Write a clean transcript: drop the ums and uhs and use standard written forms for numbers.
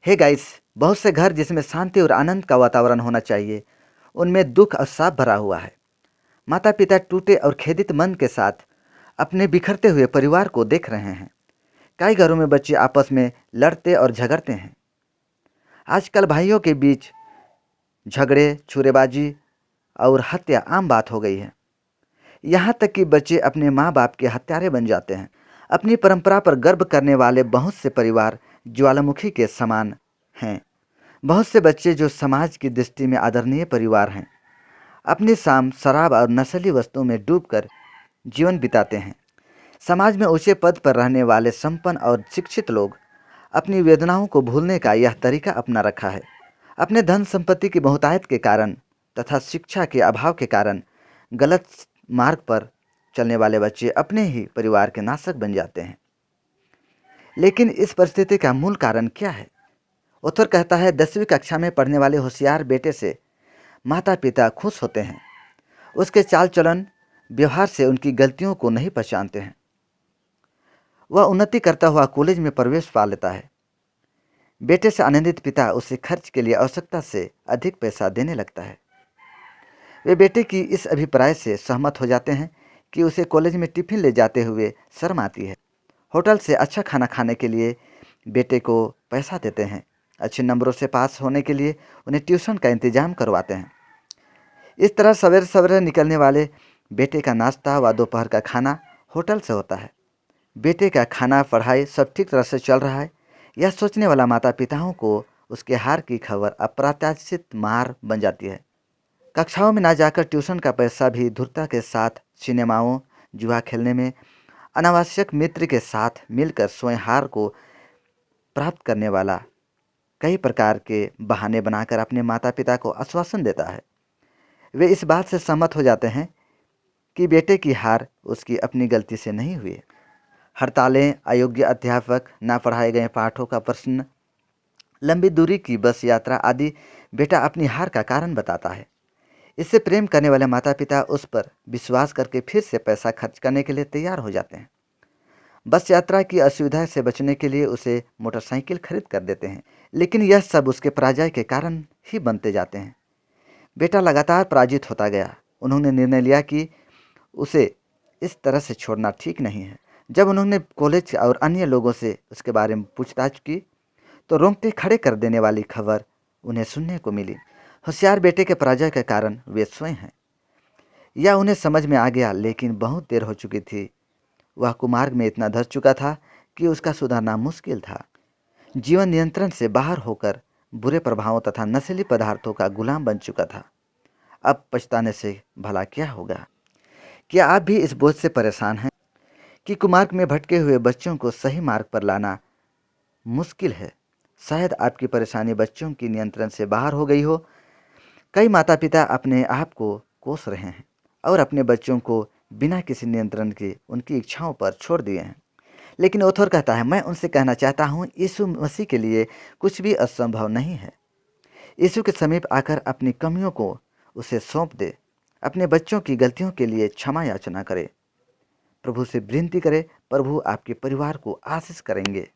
Hey guys, बहुत से घर जिसमें शांति और आनंद का वातावरण होना चाहिए, उनमें दुख और श्राप भरा हुआ है। माता पिता टूटे और खेदित मन के साथ अपने बिखरते हुए परिवार को देख रहे हैं। कई घरों में बच्चे आपस में लड़ते और झगड़ते हैं। आजकल भाइयों के बीच झगड़े, छुरेबाजी और हत्या आम बात हो गई है। यहाँ तक कि बच्चे अपने माँ बाप के हत्यारे बन जाते हैं। अपनी परंपरा पर गर्व करने वाले बहुत से परिवार ज्वालामुखी के समान हैं। बहुत से बच्चे जो समाज की दृष्टि में आदरणीय परिवार हैं, अपनी शाम शराब और नशीली वस्तुओं में डूबकर जीवन बिताते हैं। समाज में ऊंचे पद पर रहने वाले संपन्न और शिक्षित लोग अपनी वेदनाओं को भूलने का यह तरीका अपना रखा है। अपने धन संपत्ति की बहुतायत के कारण तथा शिक्षा के अभाव के कारण गलत मार्ग पर चलने वाले बच्चे अपने ही परिवार के नाशक बन जाते हैं। लेकिन इस परिस्थिति का मूल कारण क्या है? ऑथर कहता है, 10वीं कक्षा में पढ़ने वाले होशियार बेटे से माता पिता खुश होते हैं। उसके चाल चलन व्यवहार से उनकी गलतियों को नहीं पहचानते हैं। वह उन्नति करता हुआ कॉलेज में प्रवेश पा लेता है। बेटे से आनंदित पिता उसे खर्च के लिए आवश्यकता से अधिक पैसा देने लगता है। वे बेटे की इस अभिप्राय से सहमत हो जाते हैं कि उसे कॉलेज में टिफिन ले जाते हुए शर्म आती है। होटल से अच्छा खाना खाने के लिए बेटे को पैसा देते हैं। अच्छे नंबरों से पास होने के लिए उन्हें ट्यूशन का इंतजाम करवाते हैं। इस तरह सवेरे सवेरे निकलने वाले बेटे का नाश्ता व दोपहर का खाना होटल से होता है। बेटे का खाना, पढ़ाई सब ठीक तरह से चल रहा है, यह सोचने वाला माता पिताओं को उसके हार की खबर अप्रत्याशित मार बन जाती है। कक्षाओं में ना जाकर ट्यूशन का पैसा भी धूर्तता के साथ सिनेमाओं, जुआ खेलने में, अनावश्यक मित्र के साथ मिलकर स्वयं हार को प्राप्त करने वाला कई प्रकार के बहाने बनाकर अपने माता पिता को आश्वासन देता है। वे इस बात से सहमत हो जाते हैं कि बेटे की हार उसकी अपनी गलती से नहीं हुई। हड़तालें, अयोग्य अध्यापक, ना पढ़ाए गए पाठों का प्रश्न, लंबी दूरी की बस यात्रा आदि बेटा अपनी हार का कारण बताता है। इससे प्रेम करने वाले माता पिता उस पर विश्वास करके फिर से पैसा खर्च करने के लिए तैयार हो जाते हैं। बस यात्रा की असुविधा से बचने के लिए उसे मोटरसाइकिल खरीद कर देते हैं। लेकिन यह सब उसके पराजय के कारण ही बनते जाते हैं। बेटा लगातार पराजित होता गया। उन्होंने निर्णय लिया कि उसे इस तरह से छोड़ना ठीक नहीं है। जब उन्होंने कॉलेज और अन्य लोगों से उसके बारे में पूछताछ की तो रोंगटे खड़े कर देने वाली खबर उन्हें सुनने को मिली। होशियार बेटे के पराजय के कारण वे स्वयं हैं, यह उन्हें समझ में आ गया, लेकिन बहुत देर हो चुकी थी। वह कुमार्ग में इतना धंस चुका था कि उसका सुधारना मुश्किल था। जीवन नियंत्रण से बाहर होकर बुरे प्रभावों तथा नशीली पदार्थों का गुलाम बन चुका था। अब पछताने से भला क्या होगा? क्या आप भी इस बोझ से परेशान हैं कि कुमार्ग में भटके हुए बच्चों को सही मार्ग पर लाना मुश्किल है? शायद आपकी परेशानी बच्चों की नियंत्रण से बाहर हो गई हो। कई माता पिता अपने आप को कोस रहे हैं और अपने बच्चों को बिना किसी नियंत्रण के उनकी इच्छाओं पर छोड़ दिए हैं। लेकिन ओथर कहता है, मैं उनसे कहना चाहता हूँ, यीशु मसीह के लिए कुछ भी असंभव नहीं है। यीशु के समीप आकर अपनी कमियों को उसे सौंप दे। अपने बच्चों की गलतियों के लिए क्षमा याचना करे। प्रभु से विनती करे। प्रभु आपके परिवार को आशीष करेंगे।